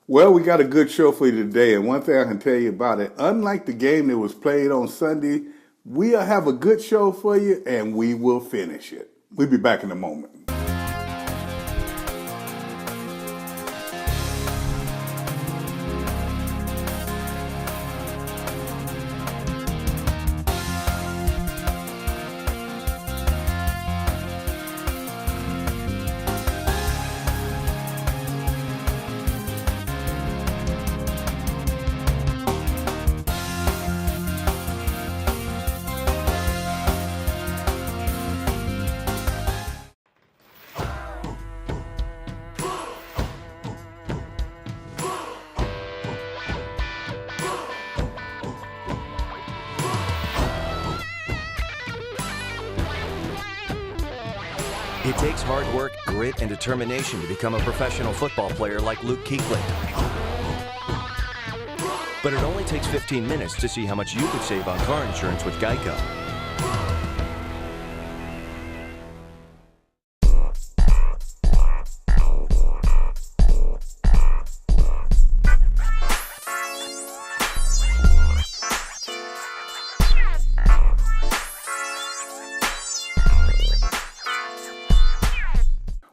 Well, we got a good show for you today, and one thing I can tell you about it, unlike the game that was played on Sunday, we'll have a good show for you, and we will finish it. We'll be back in a moment. It takes hard work, grit, and determination to become a professional football player like Luke Kuechly. But it only takes 15 minutes to see how much you could save on car insurance with Geico.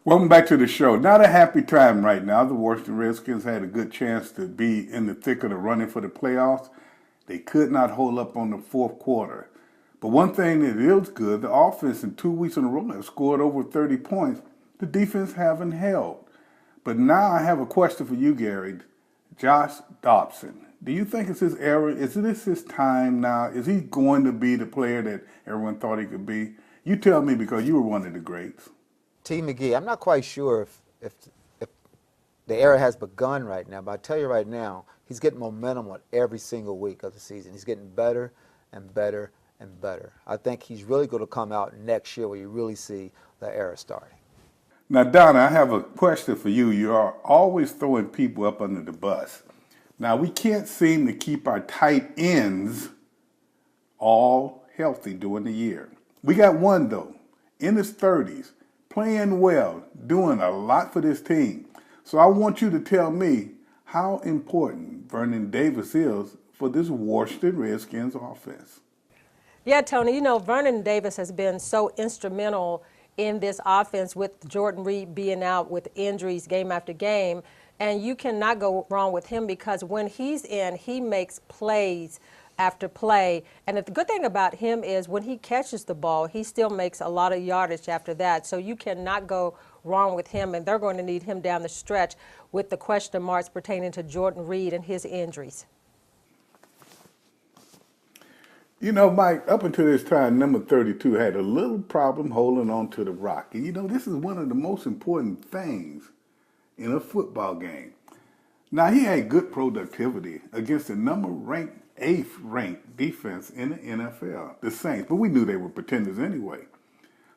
Welcome back to the show. Not a happy time right now. The Washington Redskins had a good chance to be in the thick of the running for the playoffs. They could not hold up on the fourth quarter. But one thing that is good, the offense in 2 weeks in a row has scored over 30 points. The defense haven't held. But now I have a question for you, Gary. Josh Dobson. Do you think it's his era? Is this his time now? Is he going to be the player that everyone thought he could be? You tell me, because you were one of the greats. T. McGee, I'm not quite sure if the era has begun right now, but I tell you right now, he's getting momentum with every single week of the season. He's getting better and better and better. I think he's really going to come out next year where you really see the era starting. Now, Donna, I have a question for you. You are always throwing people up under the bus. Now, we can't seem to keep our tight ends all healthy during the year. We got one, though, in his 30s, playing well, doing a lot for this team. So I want you to tell me how important Vernon Davis is for this Washington Redskins offense. Yeah, Tony, Vernon Davis has been so instrumental in this offense with Jordan Reed being out with injuries game after game. And you cannot go wrong with him because when he's in, he makes plays after play. And the good thing about him is when he catches the ball, he still makes a lot of yardage after that. So you cannot go wrong with him, and they're going to need him down the stretch with the question marks pertaining to Jordan Reed and his injuries. Mike, up until this time, number 32 had a little problem holding on to the rock. And this is one of the most important things in a football game. Now, he had good productivity against the eighth ranked defense in the NFL, the Saints, but we knew they were pretenders anyway.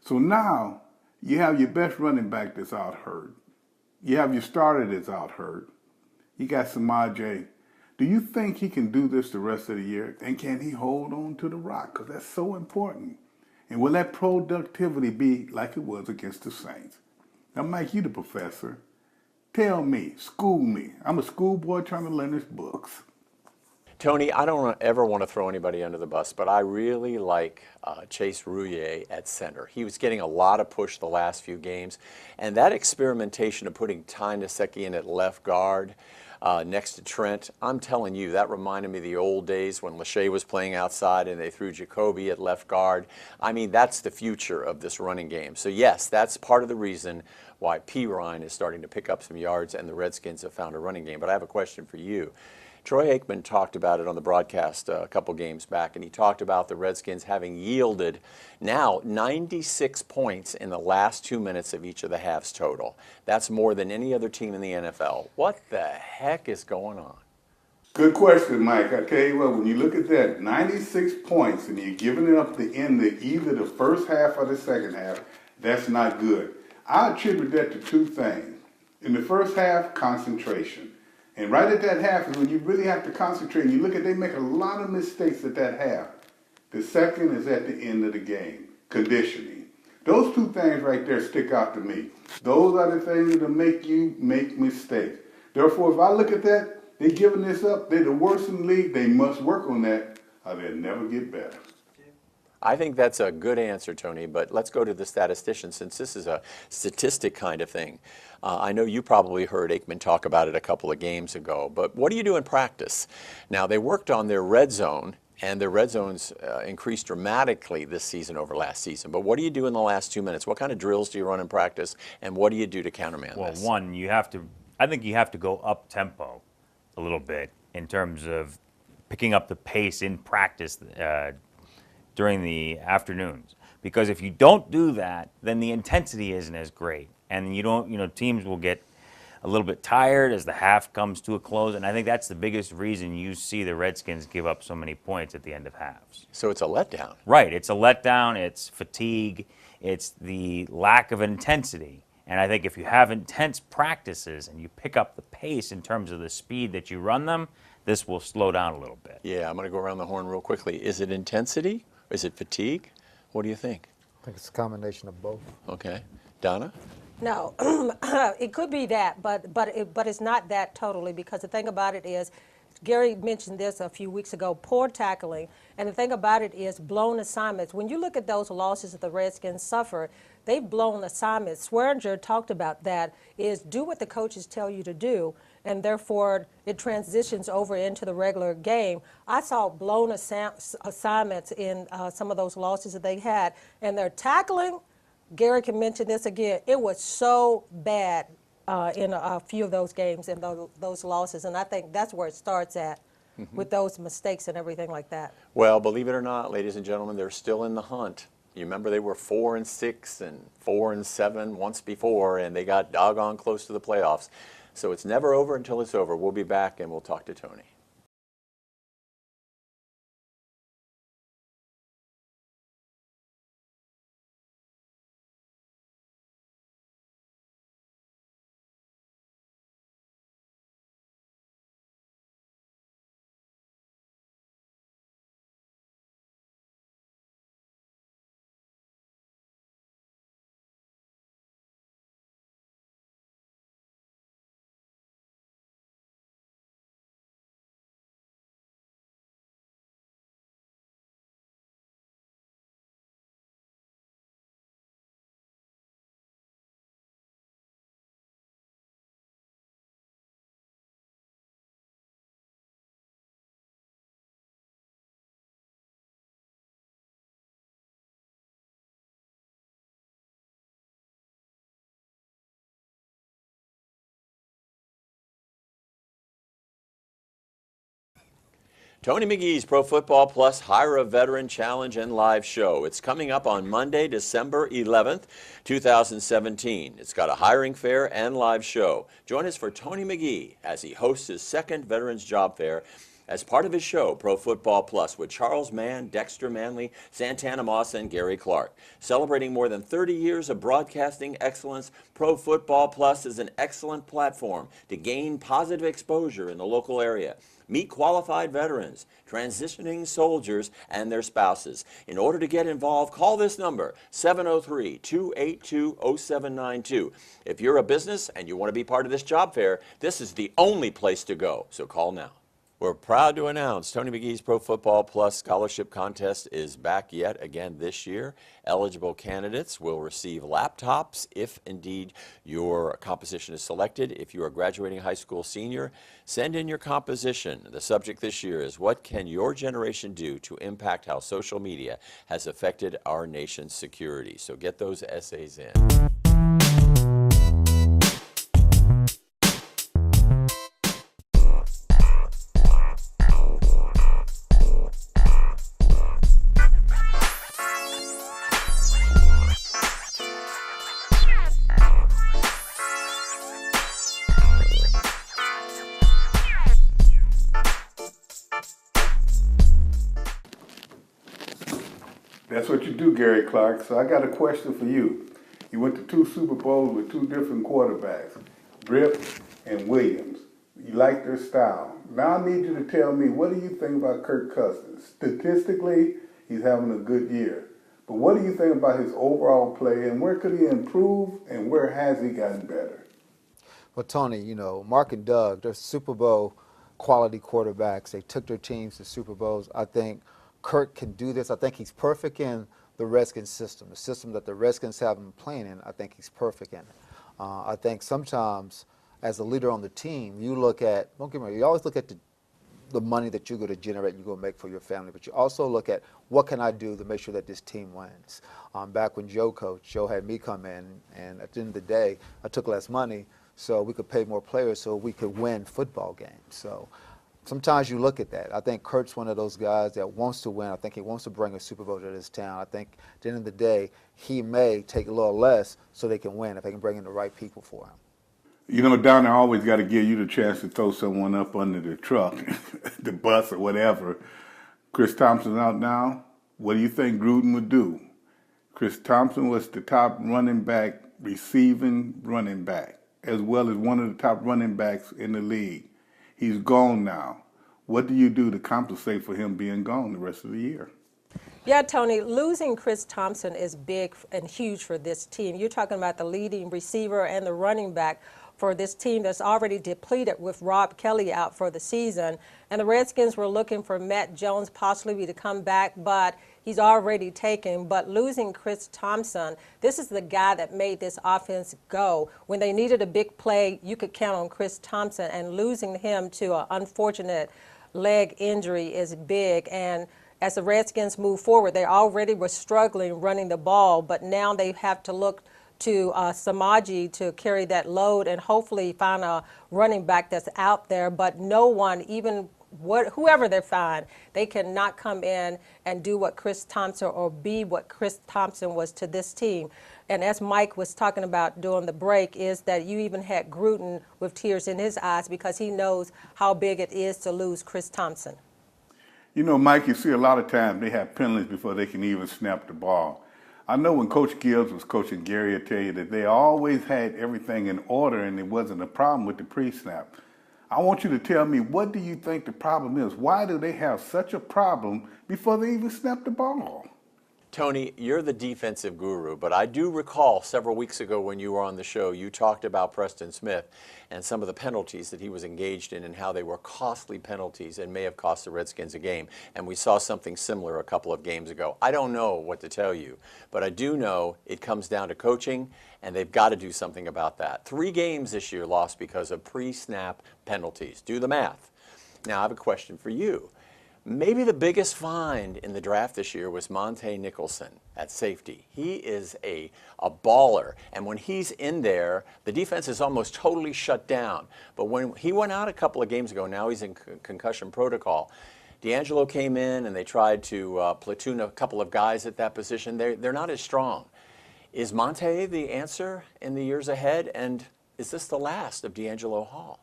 So now you have your best running back that's out hurt. You have your starter that's out hurt. You got Samaje. Do you think he can do this the rest of the year? And can he hold on to the rock? Because that's so important. And will that productivity be like it was against the Saints? Now, Mike, you the professor. Tell me, school me. I'm a schoolboy trying to learn his books. Tony, I don't ever want to throw anybody under the bus, but I really like Chase Rouillet at center. He was getting a lot of push the last few games, and that experimentation of putting Ty Nsekhe in at left guard next to Trent, I'm telling you, that reminded me of the old days when Lachey was playing outside and they threw Jacoby at left guard. I mean, that's the future of this running game. So yes, that's part of the reason why P. Ryan is starting to pick up some yards and the Redskins have found a running game. But I have a question for you. Troy Aikman talked about it on the broadcast a couple games back, and he talked about the Redskins having yielded now 96 points in the last 2 minutes of each of the halves total. That's more than any other team in the NFL. What the heck is going on? Good question, Mike. I tell you what, when you look at that, 96 points, and you're giving it up the end of either the first half or the second half, that's not good. I attribute that to two things. In the first half, concentration. And right at that half is when you really have to concentrate. And you look at, they make a lot of mistakes at that half. The second is at the end of the game, conditioning. Those two things right there stick out to me. Those are the things that make you make mistakes. Therefore, if I look at that, they're giving this up. They're the worst in the league. They must work on that, or they'll never get better. I think that's a good answer, Tony, but let's go to the statistician since this is a statistic kind of thing. I know you probably heard Aikman talk about it a couple of games ago, but what do you do in practice? Now, they worked on their red zone, and their red zones increased dramatically this season over last season. But what do you do in the last 2 minutes? What kind of drills do you run in practice, and what do you do to countermand this? Well, one, I think you have to go up tempo a little bit in terms of picking up the pace in practice during the afternoons, because if you don't do that, then the intensity isn't as great, and teams will get a little bit tired as the half comes to a close, and I think that's the biggest reason you see the Redskins give up so many points at the end of halves. So it's a letdown. Right, it's a letdown, it's fatigue, it's the lack of intensity, and I think if you have intense practices and you pick up the pace in terms of the speed that you run them, this will slow down a little bit. Yeah, I'm going to go around the horn real quickly. Is it intensity? Is it fatigue? What do you think? I think it's a combination of both. Okay. Donna? No, it could be that, but it's not that totally, because the thing about it is, Gary mentioned this a few weeks ago, poor tackling, and the thing about it is blown assignments. When you look at those losses that the Redskins suffer, they've blown assignments. Swearinger talked about that, is do what the coaches tell you to do, and therefore it transitions over into the regular game. I saw blown assignments in some of those losses that they had, and their tackling, Gary can mention this again, it was so bad in a few of those games and those losses, and I think that's where it starts at, with those mistakes and everything like that. Well, believe it or not, ladies and gentlemen, they're still in the hunt. You remember they were 4-6 and 4-7 once before, and they got doggone close to the playoffs. So it's never over until it's over. We'll be back and we'll talk to Tony. Tony McGee's Pro Football Plus Hire a Veteran Challenge and Live Show. It's coming up on Monday, December 11th, 2017. It's got a hiring fair and live show. Join us for Tony McGee as he hosts his second Veterans Job Fair as part of his show, Pro Football Plus, with Charles Mann, Dexter Manley, Santana Moss, and Gary Clark. Celebrating more than 30 years of broadcasting excellence, Pro Football Plus is an excellent platform to gain positive exposure in the local area. Meet qualified veterans, transitioning soldiers, and their spouses. In order to get involved, call this number, 703-282-0792. If you're a business and you want to be part of this job fair, this is the only place to go, so call now. We're proud to announce Tony McGee's Pro Football Plus Scholarship Contest is back yet again this year. Eligible candidates will receive laptops if indeed your composition is selected. If you are graduating high school senior, send in your composition. The subject this year is, what can your generation do to impact how social media has affected our nation's security? So get those essays in. That's what you do, Gary Clark. So I got a question for you. You went to 2 Super Bowls with 2 different quarterbacks, Britt and Williams. You like their style. Now I need you to tell me, what do you think about Kirk Cousins? Statistically, he's having a good year. But what do you think about his overall play, and where could he improve, and where has he gotten better? Well, Tony, Mark and Doug, they're Super Bowl quality quarterbacks. They took their teams to Super Bowls. I think Kirk can do this. I think he's perfect in the Redskins system, the system that the Redskins have him playing in. I think he's perfect in it. I think sometimes as a leader on the team, you look at, don't get me wrong, you always look at the money that you're going to generate, you're going to make for your family, but you also look at what can I do to make sure that this team wins. Back when Joe coached, Joe had me come in, and at the end of the day, I took less money so we could pay more players so we could win football games. So sometimes you look at that. I think Kurt's one of those guys that wants to win. I think he wants to bring a Super Bowl to this town. I think at the end of the day, he may take a little less so they can win if they can bring in the right people for him. Down there always got to give you the chance to throw someone up under the truck, the bus or whatever. Chris Thompson's out now. What do you think Gruden would do? Chris Thompson was the top running back, receiving running back, as well as one of the top running backs in the league. He's gone now. What do you do to compensate for him being gone the rest of the year? Yeah, Tony, losing Chris Thompson is big and huge for this team. You're talking about the leading receiver and the running back for this team that's already depleted with Rob Kelly out for the season. And the Redskins were looking for Matt Jones possibly to come back, but he's already taken. But losing Chris Thompson, this is the guy that made this offense go. When they needed a big play, you could count on Chris Thompson, and losing him to an unfortunate leg injury is big. And as the Redskins move forward, they already were struggling running the ball, but now they have to look to Samaji to carry that load and hopefully find a running back that's out there. But no one, even whoever they find, they cannot come in and do what Chris Thompson or be what Chris Thompson was to this team. And as Mike was talking about during the break, is that you even had Gruden with tears in his eyes because he knows how big it is to lose Chris Thompson. Mike, you see a lot of times they have penalties before they can even snap the ball. I know when Coach Gibbs was coaching Gary, I tell you that they always had everything in order and there wasn't a problem with the pre-snap. I want you to tell me, what do you think the problem is? Why do they have such a problem before they even snap the ball? Tony, you're the defensive guru, but I do recall several weeks ago when you were on the show, you talked about Preston Smith and some of the penalties that he was engaged in and how they were costly penalties and may have cost the Redskins a game. And we saw something similar a couple of games ago. I don't know what to tell you, but I do know it comes down to coaching, and they've got to do something about that. 3 games this year lost because of pre-snap penalties. Do the math. Now, I have a question for you. Maybe the biggest find in the draft this year was Monte Nicholson at safety. He is a baller, and when he's in there, the defense is almost totally shut down. But when he went out a couple of games ago, now he's in concussion protocol. D'Angelo came in, and they tried to platoon a couple of guys at that position. They're not as strong. Is Monte the answer in the years ahead, and is this the last of D'Angelo Hall?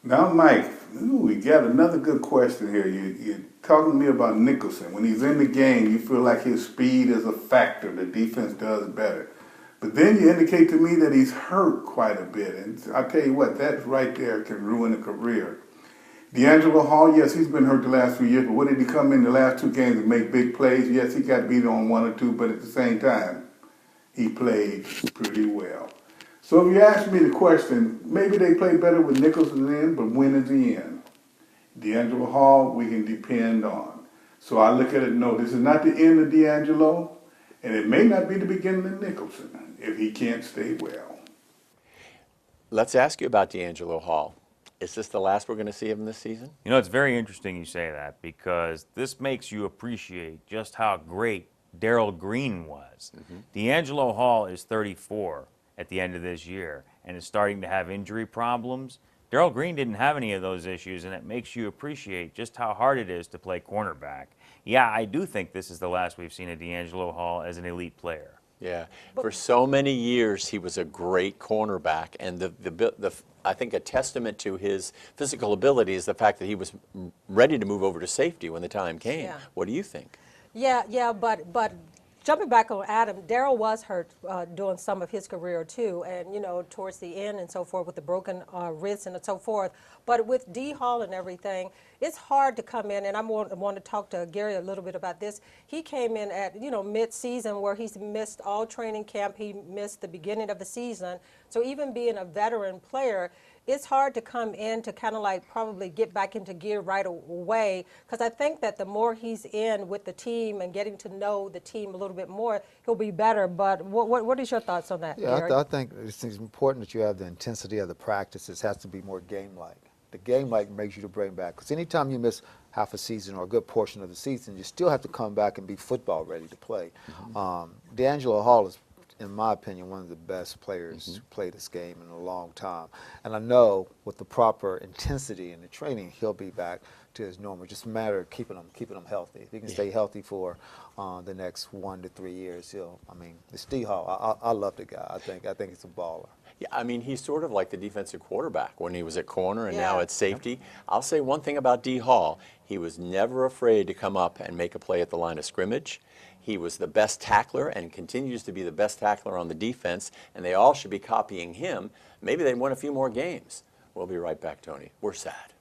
Now, Mike, we got another good question here. You're talking to me about Nicholson. When he's in the game, you feel like his speed is a factor. The defense does better. But then you indicate to me that he's hurt quite a bit. And I tell you what, that right there can ruin a career. D'Angelo Hall, yes, he's been hurt the last few years, but what did he come in the last 2 games and make big plays? Yes, he got beat on 1 or 2, but at the same time, he played pretty well. So if you ask me the question, maybe they play better with Nicholson in, but when is the end? D'Angelo Hall, we can depend on. So I look at it, no, this is not the end of D'Angelo, and it may not be the beginning of Nicholson if he can't stay well. Let's ask you about D'Angelo Hall. Is this the last we're going to see of him this season? It's very interesting you say that because this makes you appreciate just how great Darrell Green was. D'Angelo Hall is 34 at the end of this year and is starting to have injury problems. Darrell Green didn't have any of those issues, and it makes you appreciate just how hard it is to play cornerback. Yeah, I do think this is the last we've seen of D'Angelo Hall as an elite player. Yeah, for so many years he was a great cornerback, and I think a testament to his physical ability is the fact that he was ready to move over to safety when the time came. Yeah. What do you think? Yeah, but jumping back on Adam, Darryl was hurt during some of his career too, and towards the end and so forth with the broken wrist and so forth. But with D Hall and everything, it's hard to come in, and I want to talk to Gary a little bit about this. He came in at mid-season where he's missed all training camp. He missed the beginning of the season. So even being a veteran player, it's hard to come in to kind of like probably get back into gear right away, because I think that the more he's in with the team and getting to know the team a little bit more, he'll be better. But what is your thoughts on that, Yeah, Gary? I think it's important that you have the intensity of the practices. It has to be more game-like. The game-like makes you to bring back. Because anytime you miss half a season or a good portion of the season, you still have to come back and be football ready to play. D'Angelo Hall is, in my opinion, one of the best players who played this game in a long time. And I know with the proper intensity in the training, he'll be back to his normal. Just a matter of keeping him healthy. If he can stay healthy for the next 1 to 3 years, it's D Hall. I love the guy. I think he's a baller. Yeah, I mean, he's sort of like the defensive quarterback when he was at corner and now at safety. I'll say one thing about D Hall. He was never afraid to come up and make a play at the line of scrimmage. He was the best tackler and continues to be the best tackler on the defense, and they all should be copying him. Maybe they'd win a few more games. We'll be right back, Tony. We're sad.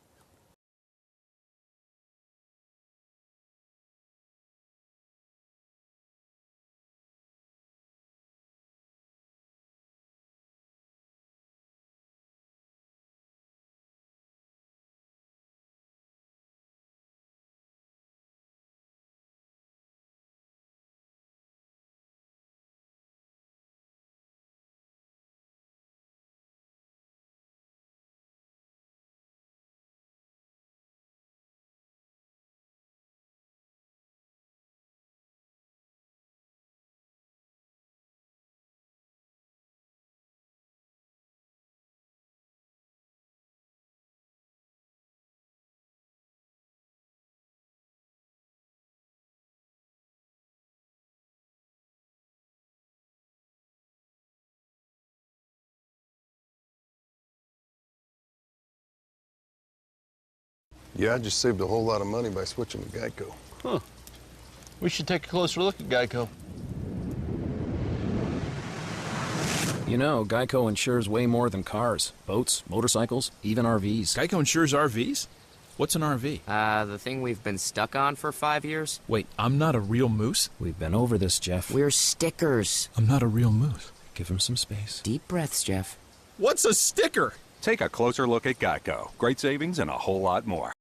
Yeah, I just saved a whole lot of money by switching to Geico. Huh. We should take a closer look at Geico. You know, Geico insures way more than cars, boats, motorcycles, even RVs. Geico insures RVs? What's an RV? The thing we've been stuck on for 5 years. Wait, I'm not a real moose? We've been over this, Jeff. We're stickers. I'm not a real moose. Give him some space. Deep breaths, Jeff. What's a sticker? Take a closer look at Geico. Great savings and a whole lot more.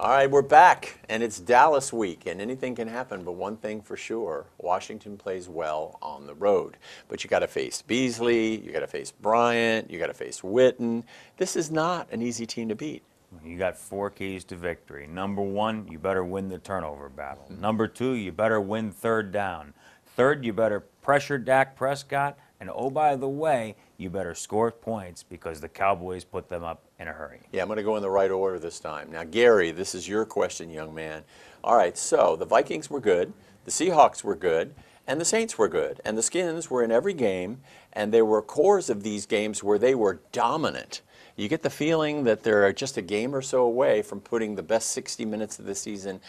All right, we're back, and it's Dallas week, and anything can happen, but one thing for sure, Washington plays well on the road. But you got to face Beasley, you got to face Bryant, you got to face Witten. This is not an easy team to beat. You got 4 keys to victory. Number 1, you better win the turnover battle. Number 2, you better win third down. Third, you better pressure Dak Prescott. And oh, by the way, you better score points because the Cowboys put them up in a hurry. Yeah, I'm going to go in the right order this time. Now, Gary, this is your question, young man. All right, so the Vikings were good, the Seahawks were good, and the Saints were good. And the Skins were in every game, and there were cores of these games where they were dominant. You get the feeling that they're just a game or so away from putting the best 60 minutes of the season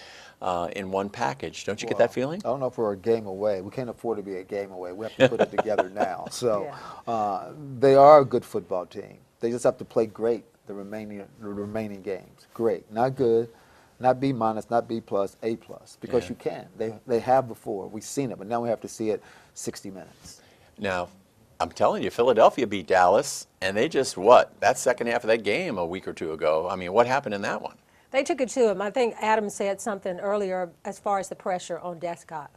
in one package. Don't you get that feeling? I don't know if we're a game away. We can't afford to be a game away. We have to put it together now. So they are a good football team. They just have to play great the remaining games. Great, not good, not B minus, not B plus, A plus, because you can. They have before. We've seen it, but now we have to see it 60 minutes. Now, I'm telling you, Philadelphia beat Dallas, and they just, that second half of that game a week or two ago, I mean, what happened in that one? They took it to him. I think Adam said something earlier as far as the pressure on Prescott.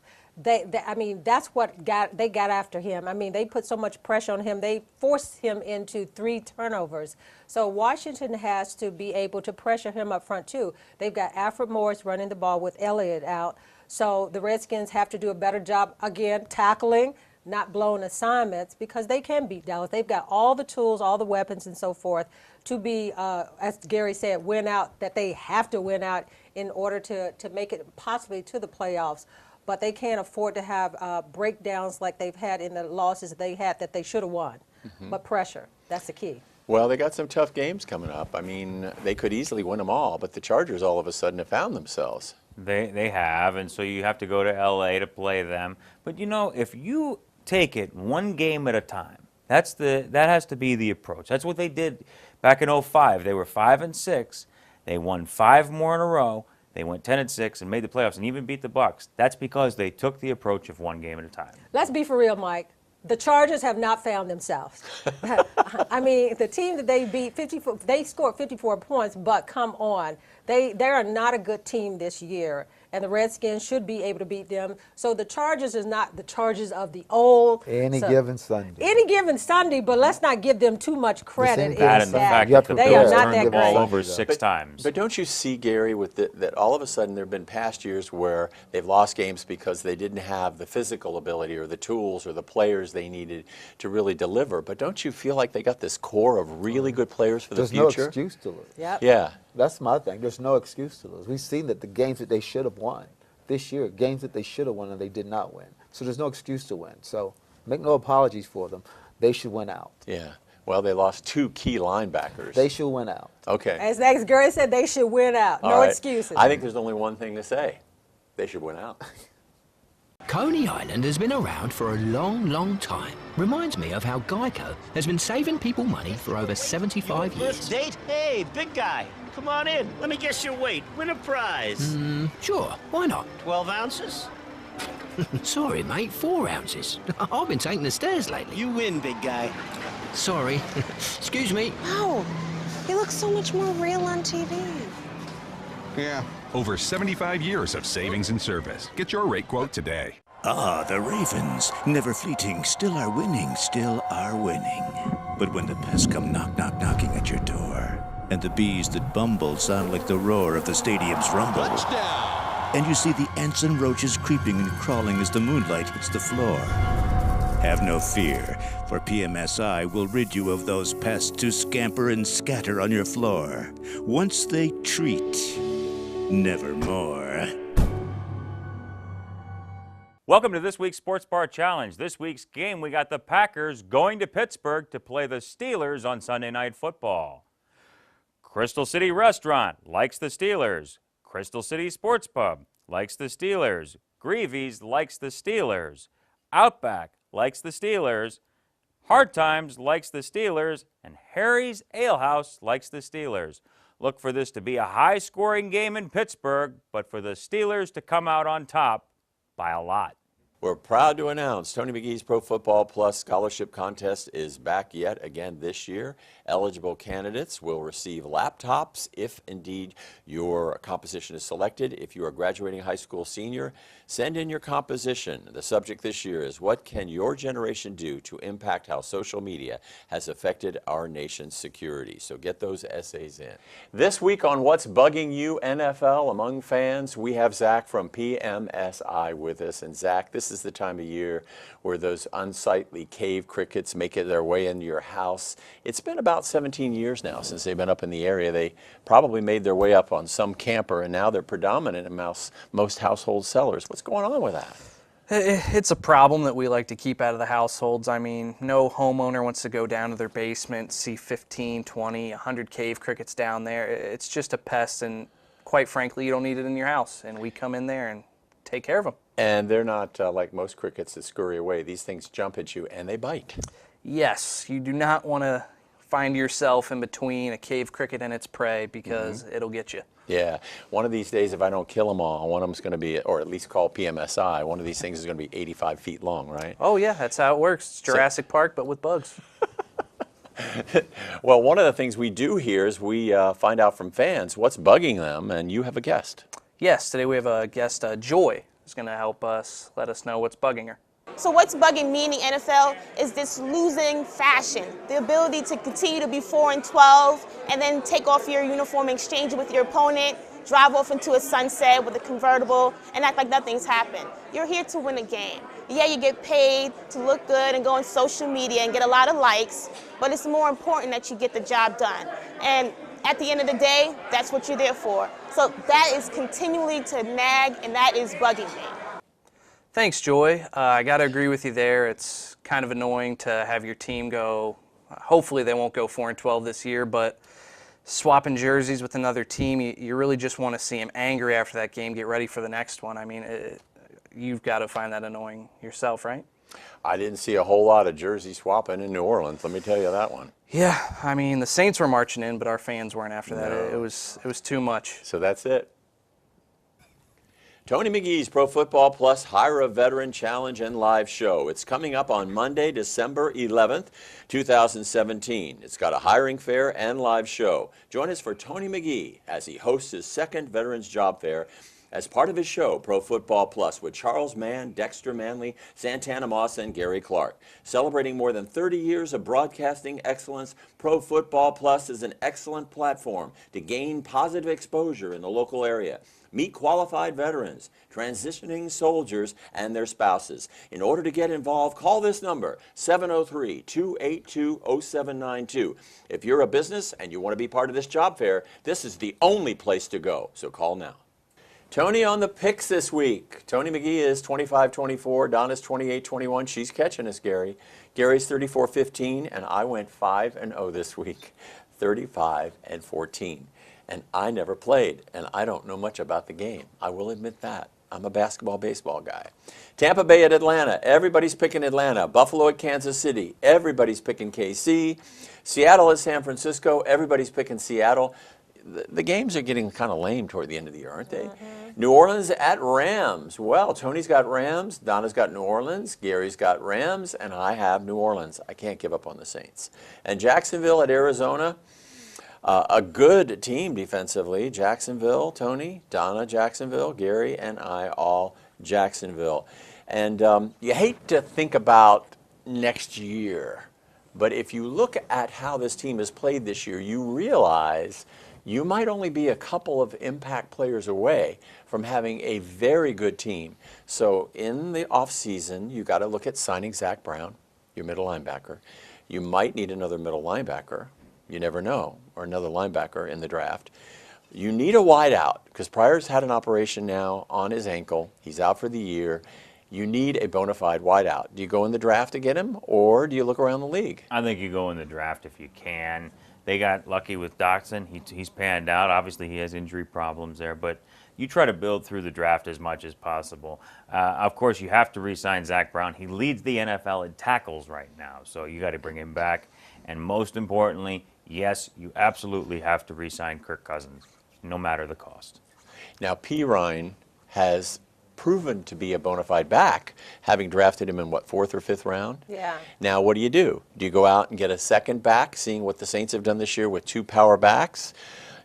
I mean, that's what they got after him. I mean, they put so much pressure on him. They forced him into 3 turnovers. So Washington has to be able to pressure him up front, too. They've got Alfred Morris running the ball with Elliott out. So the Redskins have to do a better job, again, tackling not blown assignments, because they can beat Dallas. They've got all the tools, all the weapons and so forth to be, as Gary said, win out, that they have to win out in order to make it possibly to the playoffs. But they can't afford to have breakdowns like they've had in the losses they had that they should have won. But pressure, that's the key. Well, they got some tough games coming up. I mean, they could easily win them all, but the Chargers all of a sudden have found themselves. They have, and so you have to go to L.A. to play them. But, you know, if you take it one game at a time, that has to be the approach. That's what they did back in 2005. They were 5-6. They won 5 more in a row. They went 10-6 and made the playoffs and even beat the Bucs. That's because they took the approach of one game at a time. Let's be for real, Mike. The Chargers have not found themselves. I mean, the team that they beat, they scored 54 points, but come on. They are not a good team this year, and the Redskins should be able to beat them. So the Chargers is not the Chargers of the old. Any given Sunday. Any given Sunday, but let's not give them too much credit. That and the fact that the they are Bills not turned that the ball great. over 6 times. But don't you see, Gary, with that all of a sudden there have been past years where they've lost games because they didn't have the physical ability or the tools or the players they needed to really deliver. But don't you feel like they got this core of really good players for the future? There's no excuse to lose. Yep. Yeah. That's my thing. There's no excuse to lose. We've seen that the games that they should have won this year, games that they should have won and they did not win. So there's no excuse to win. So make no apologies for them. They should win out. Yeah. Well, they lost 2 key linebackers. They should win out. Okay. As Gary said, they should win out. All No right. excuses. I think there's only one thing to say. They should win out. Coney Island has been around for a long, long time. Reminds me of how Geico has been saving people money for over 75 years. First date? Hey, big guy, come on in. Let me guess your weight. Win a prize. Sure, why not? 12 ounces? Sorry, mate, 4 ounces. I've been taking the stairs lately. You win, big guy. Sorry. Excuse me. Wow, he looks so much more real on TV. Yeah. Over 75 years of savings and service. Get your rate quote today. Ah, the Ravens. Never fleeting, still are winning, still are winning. But when the pests come knocking at your door, and the bees that bumble sound like the roar of the stadium's rumble. Touchdown! And you see the ants and roaches creeping and crawling as the moonlight hits the floor. Have no fear, for PMSI will rid you of those pests to scamper and scatter on your floor. Once they treat, nevermore. Welcome to this week's Sports Bar Challenge. This week's game, we got the Packers going to Pittsburgh to play the Steelers on Sunday Night Football. Crystal City Restaurant likes the Steelers. Crystal City Sports Pub likes the Steelers. Greavy's likes the Steelers. Outback likes the Steelers. Hard Times likes the Steelers. And Harry's Ale House likes the Steelers. Look for this to be a high-scoring game in Pittsburgh, but for the Steelers to come out on top by a lot. We're proud to announce Tony McGee's Pro Football Plus Scholarship Contest is back yet again this year. Eligible candidates will receive laptops if indeed your composition is selected. If you are graduating high school senior, send in your composition. The subject this year is what can your generation do to impact how social media has affected our nation's security. So get those essays in. This week on What's Bugging You NFL Among Fans, we have Zach from PMSI with us. And Zach, this is the time of year where those unsightly cave crickets make their way into your house. It's been about 17 years now since they've been up in the area. They probably made their way up on some camper, and now they're predominant in most household cellars. What's going on with that? It's a problem that we like to keep out of the households. I mean, no homeowner wants to go down to their basement, see 15, 20, 100 cave crickets down there. It's just a pest, and quite frankly, you don't need it in your house. And we come in there and take care of them. And they're not like most crickets that scurry away. These things jump at you and they bite. Yes, you do not want to find yourself in between a cave cricket and its prey because it'll get you. Yeah. One of these days, if I don't kill them all, one of them's going to be, or at least call PMSI, one of these things is going to be 85 feet long, right? Oh, yeah, that's how it works. It's Jurassic Park, but with bugs. Well, one of the things we do here is we find out from fans what's bugging them, and you have a guest. Yes, today we have a guest, Joy, who's going to help us let us know what's bugging her. So what's bugging me in the NFL is this losing fashion, the ability to continue to be 4-12 and then take off your uniform and exchange it with your opponent. drive off into a sunset with a convertible and act like nothing's happened. You're here to win a game. Yeah, you get paid to look good and go on social media and get a lot of likes, but it's more important that you get the job done. And at the end of the day, that's what you're there for. So that is continually to nag, and that is bugging me. Thanks, Joy. I got to agree with you there. It's kind of annoying to have your team go, hopefully they won't go 4-12 this year, but swapping jerseys with another team, you really just want to see them angry after that game, get ready for the next one. I mean, you've got to find that annoying yourself, right? I didn't see a whole lot of jersey swapping in New Orleans, let me tell you that one. Yeah, I mean, the Saints were marching in, but our fans weren't after that. No. It was too much. So that's it. Tony McGee's Pro Football Plus Hire a Veteran Challenge and Live Show. It's coming up on Monday, December 11th, 2017. It's got a hiring fair and live show. Join us for Tony McGee as he hosts his second Veterans Job Fair as part of his show, Pro Football Plus, with Charles Mann, Dexter Manley, Santana Moss, and Gary Clark. Celebrating more than 30 years of broadcasting excellence, Pro Football Plus is an excellent platform to gain positive exposure in the local area. Meet qualified veterans, transitioning soldiers, and their spouses. In order to get involved, call this number, 703-282-0792. If you're a business and you want to be part of this job fair, this is the only place to go, so call now. Tony on the picks this week. Tony McGee is 25-24, Donna's 28-21. She's catching us, Gary. Gary's 34-15, and I went 5-0 this week, 35-14. And I never played, and I don't know much about the game. I will admit that. I'm a baseball guy. Tampa Bay at Atlanta. Everybody's picking Atlanta. Buffalo at Kansas City. Everybody's picking KC. Seattle at San Francisco. Everybody's picking Seattle. The games are getting kind of lame toward the end of the year, aren't they? New Orleans at Rams. Well, Tony's got Rams, Donna's got New Orleans, Gary's got Rams, and I have New Orleans. I can't give up on the Saints. And Jacksonville at Arizona. A good team defensively. Jacksonville, Tony, Donna, Jacksonville, Gary, and I all Jacksonville. And you hate to think about next year, but if you look at how this team has played this year, you realize you might only be a couple of impact players away from having a very good team. So in the offseason, you got to look at signing Zach Brown, your middle linebacker. You might need another middle linebacker. You never know, or another linebacker in the draft. You need a wideout, because Pryor's had an operation now on his ankle. He's out for the year. You need a bona fide wideout. Do you go in the draft to get him, or do you look around the league? I think you go in the draft if you can. They got lucky with Doxson. He's panned out. Obviously, he has injury problems there, but you try to build through the draft as much as possible. Of course, you have to re-sign Zach Brown. He leads the NFL in tackles right now, so you got to bring him back. And most importantly, yes, you absolutely have to re-sign Kirk Cousins, no matter the cost. Now, P. Ryan has proven to be a bona fide back, having drafted him in, what, 4th or 5th round? Yeah. Now, what do? Do you go out and get a second back, seeing what the Saints have done this year with 2 power backs?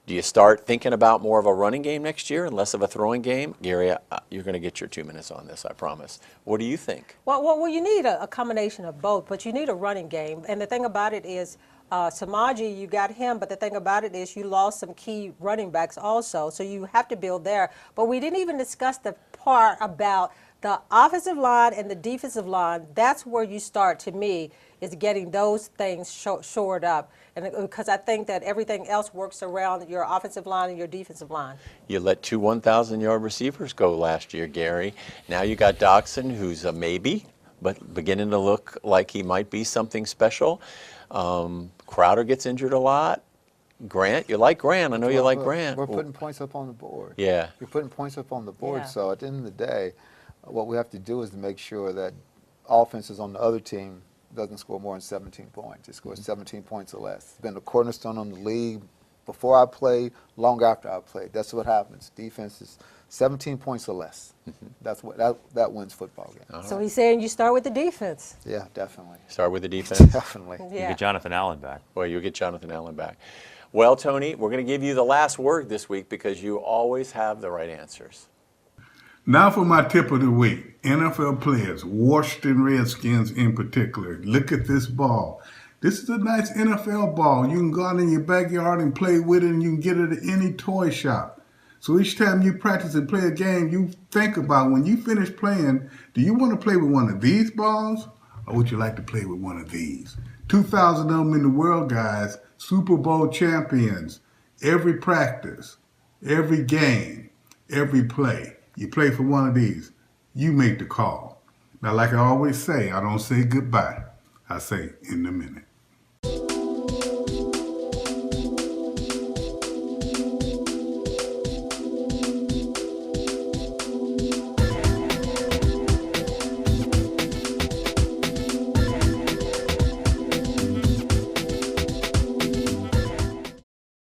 Do you start thinking about more of a running game next year and less of a throwing game? Gary, you're going to get your 2 minutes on this, I promise. What do you think? Well, you need a combination of both, but you need a running game. And the thing about it is, Samaji, you got him, but the thing about it is you lost some key running backs also, so you have to build there. But we didn't even discuss the part about the offensive line and the defensive line. That's where you start, to me, is getting those things shored up. And because I think that everything else works around your offensive line and your defensive line. You let 2 1,000-yard receivers go last year, Gary. Now you got Doxson, who's a maybe, but beginning to look like he might be something special. Crowder gets injured a lot. Grant, you like Grant. I know you like Grant. We're putting points up on the board. Yeah. You're putting points up on the board. Yeah. So at the end of the day, what we have to do is to make sure that offenses on the other team doesn't score more than 17 points. It scores 17 points or less. It's been a cornerstone on the league before I played, long after I played. That's what happens. Defense is 17 points or less. That's what that wins football games. So he's saying you start with the defense. Yeah, definitely. Start with the defense? Definitely. You get Jonathan Allen back. Well, you'll get Jonathan Allen back. Well, Tony, we're going to give you the last word this week because you always have the right answers. Now for my tip of the week. NFL players, Washington Redskins in particular. Look at this ball. This is a nice NFL ball. You can go out in your backyard and play with it, and you can get it at any toy shop. So each time you practice and play a game, you think about when you finish playing, do you want to play with one of these balls or would you like to play with one of these? 2,000 of them in the world, guys, Super Bowl champions, every practice, every game, every play. You play for one of these, you make the call. Now, like I always say, I don't say goodbye. I say in a minute.